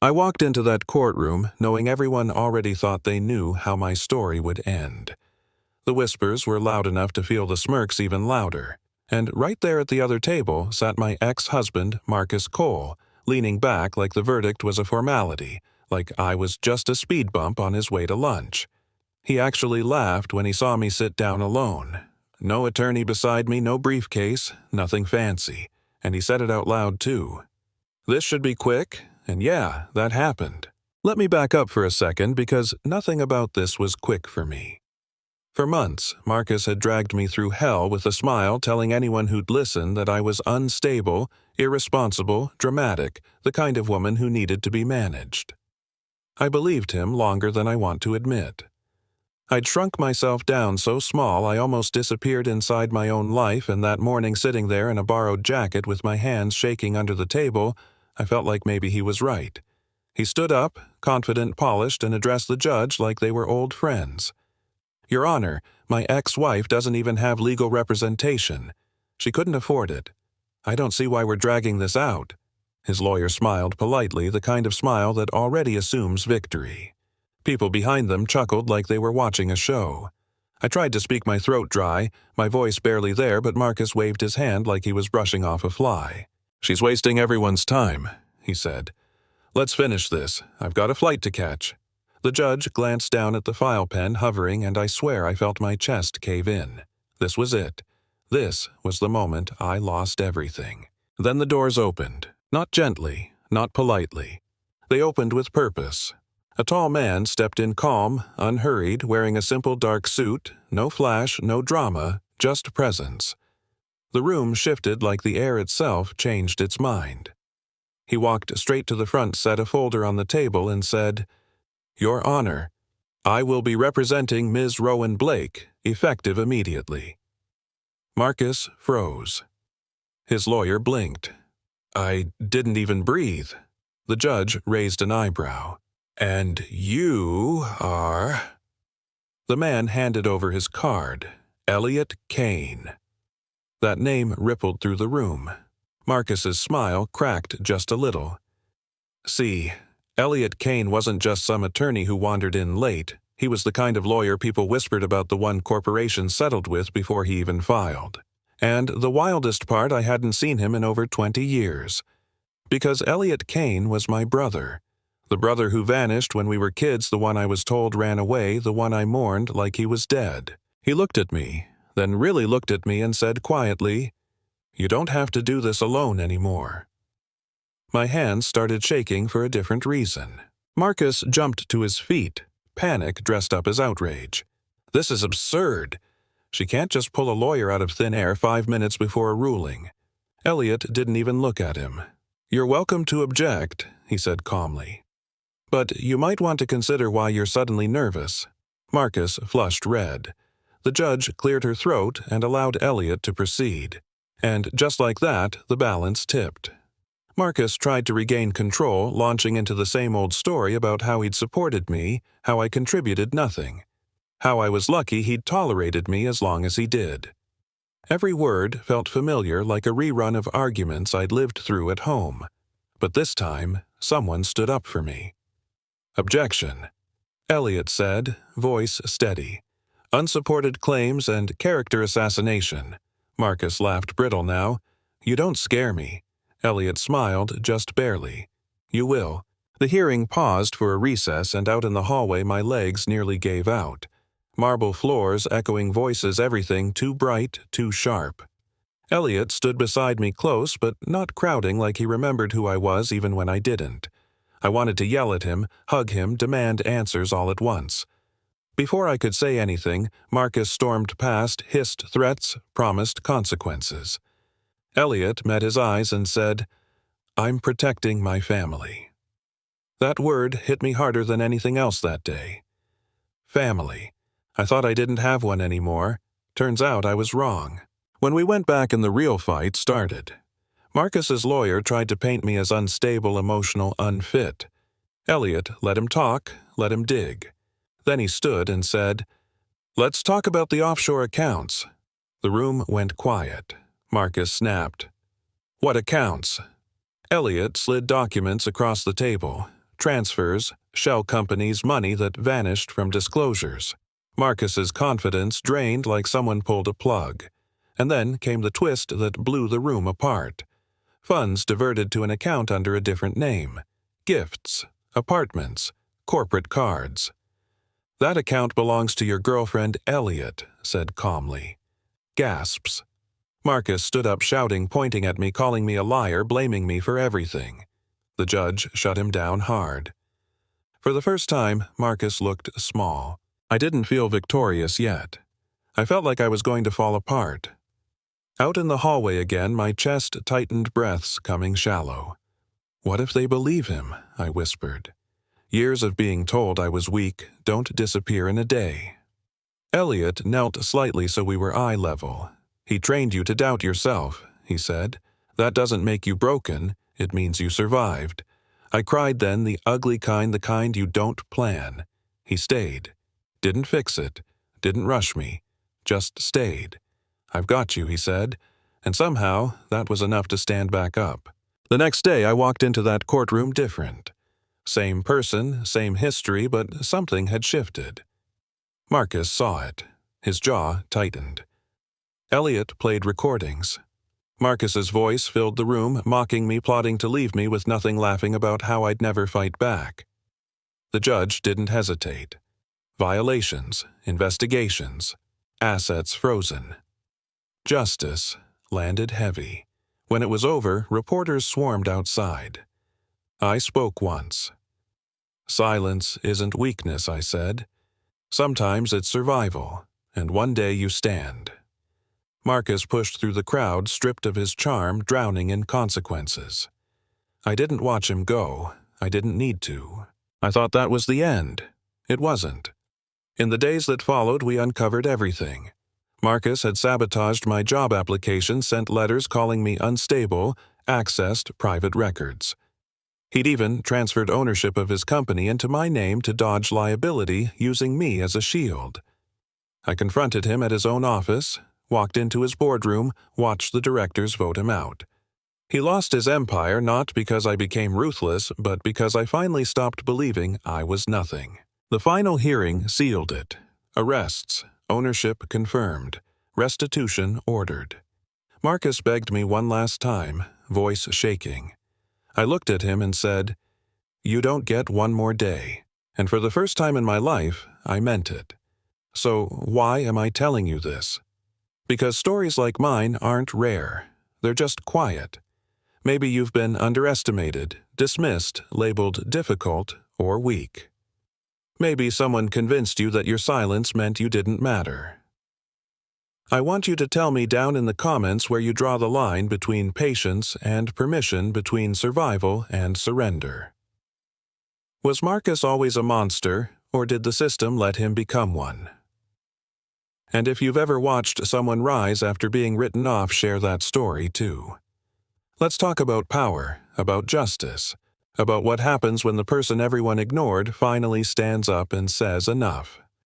I walked into that courtroom knowing everyone already thought they knew how my story would end. The whispers were loud enough to feel the smirks even louder, and right there at the other table sat my ex-husband, Marcus Cole, leaning back like the verdict was a formality, like I was just a speed bump on his way to lunch. He actually laughed when he saw me sit down alone. No attorney beside me, no briefcase, nothing fancy, and he said it out loud too. This should be quick, and yeah, that happened. Let me back up for a second because nothing about this was quick for me. For months, Marcus had dragged me through hell with a smile, telling anyone who'd listen that I was unstable, irresponsible, dramatic, the kind of woman who needed to be managed. I believed him longer than I want to admit. I'd shrunk myself down so small I almost disappeared inside my own life, and that morning sitting there in a borrowed jacket with my hands shaking under the table, I felt like maybe he was right. He stood up, confident, polished, and addressed the judge like they were old friends. "Your Honor, my ex-wife doesn't even have legal representation. She couldn't afford it. I don't see why we're dragging this out." His lawyer smiled politely, the kind of smile that already assumes victory. People behind them chuckled like they were watching a show. I tried to speak my throat dry, my voice barely there, but Marcus waved his hand like he was brushing off a fly. "She's wasting everyone's time," he said. "Let's finish this. I've got a flight to catch." The judge glanced down at the file pen hovering, and I swear I felt my chest cave in. This was it. This was the moment I lost everything. Then the doors opened. Not gently, not politely. They opened with purpose. A tall man stepped in calm, unhurried, wearing a simple dark suit, no flash, no drama, just presence. The room shifted like the air itself changed its mind. He walked straight to the front, set a folder on the table, and said, "Your Honor, I will be representing Ms. Rowan Blake, effective immediately." Marcus froze. His lawyer blinked. "I didn't even breathe." The judge raised an eyebrow. "And you are—" The man handed over his card. Elliot Kane. That name rippled through the room. Marcus's smile cracked just a little. See, Elliot Kane wasn't just some attorney who wandered in late. He was the kind of lawyer people whispered about, the one corporations settled with before he even filed. And the wildest part, I hadn't seen him in over 20 years. Because Elliot Kane was my brother. The brother who vanished when we were kids, the one I was told ran away, the one I mourned like he was dead. He looked at me, then really looked at me and said quietly, "You don't have to do this alone anymore." My hands started shaking for a different reason. Marcus jumped to his feet, panic dressed up as outrage. "This is absurd. She can't just pull a lawyer out of thin air 5 minutes before a ruling." Elliot didn't even look at him. "You're welcome to object," he said calmly. "But you might want to consider why you're suddenly nervous." Marcus flushed red. The judge cleared her throat and allowed Elliot to proceed. And just like that, the balance tipped. Marcus tried to regain control, launching into the same old story about how he'd supported me, how I contributed nothing, how I was lucky he'd tolerated me as long as he did. Every word felt familiar, like a rerun of arguments I'd lived through at home. But this time, someone stood up for me. "Objection," Elliot said, voice steady. "Unsupported claims and character assassination." Marcus laughed brittle now. "You don't scare me." Elliot smiled, just barely. "You will." The hearing paused for a recess, and out in the hallway my legs nearly gave out. Marble floors, echoing voices, everything too bright, too sharp. Elliot stood beside me close, but not crowding like he remembered who I was even when I didn't. I wanted to yell at him, hug him, demand answers all at once. Before I could say anything, Marcus stormed past, hissed threats, promised consequences. Elliot met his eyes and said, "I'm protecting my family." That word hit me harder than anything else that day. Family. I thought I didn't have one anymore. Turns out I was wrong. When we went back and the real fight started, Marcus's lawyer tried to paint me as unstable, emotional, unfit. Elliot let him talk, let him dig. Then he stood and said, "Let's talk about the offshore accounts." The room went quiet. Marcus snapped, "What accounts?" Elliot slid documents across the table. transfers, shell companies' money that vanished from disclosures. Marcus's confidence drained like someone pulled a plug. And then came the twist that blew the room apart. Funds diverted to an account under a different name. Gifts, apartments, corporate cards. "That account belongs to your girlfriend, Elliot," said calmly. Gasps. Marcus stood up shouting, pointing at me, calling me a liar, blaming me for everything. The judge shut him down hard. For the first time, Marcus looked small. I didn't feel victorious yet. I felt like I was going to fall apart. Out in the hallway again, my chest tightened, breaths coming shallow. "What if they believe him?" I whispered. "Years of being told I was weak don't disappear in a day." Elliot knelt slightly so we were eye level. "He trained you to doubt yourself," he said. "That doesn't make you broken, it means you survived." I cried then, the ugly kind, the kind you don't plan. He stayed. Didn't fix it. Didn't rush me. Just stayed. "I've got you," he said, and somehow that was enough to stand back up. The next day I walked into that courtroom different. Same person, same history, but something had shifted. Marcus saw it. His jaw tightened. Elliot played recordings. Marcus's voice filled the room, mocking me, plotting to leave me with nothing, laughing about how I'd never fight back. The judge didn't hesitate. Violations, investigations, assets frozen. Justice landed heavy. When it was over, reporters swarmed outside. I spoke once. "Silence isn't weakness," I said. "Sometimes it's survival, and one day you stand." Marcus pushed through the crowd, stripped of his charm, drowning in consequences. I didn't watch him go. I didn't need to. I thought that was the end. It wasn't. In the days that followed, we uncovered everything. Marcus had sabotaged my job application, sent letters calling me unstable, accessed private records. He'd even transferred ownership of his company into my name to dodge liability, using me as a shield. I confronted him at his own office, walked into his boardroom, watched the directors vote him out. He lost his empire not because I became ruthless, but because I finally stopped believing I was nothing. The final hearing sealed it. Arrests, ownership confirmed, restitution ordered. Marcus begged me one last time, voice shaking. I looked at him and said, "You don't get one more day." And for the first time in my life, I meant it. So why am I telling you this? Because stories like mine aren't rare. They're just quiet. Maybe you've been underestimated, dismissed, labeled difficult, or weak. Maybe someone convinced you that your silence meant you didn't matter. I want you to tell me down in the comments where you draw the line between patience and permission, between survival and surrender. Was Marcus always a monster, or did the system let him become one? And if you've ever watched someone rise after being written off, share that story too. Let's talk about power, about justice, about what happens when the person everyone ignored finally stands up and says enough.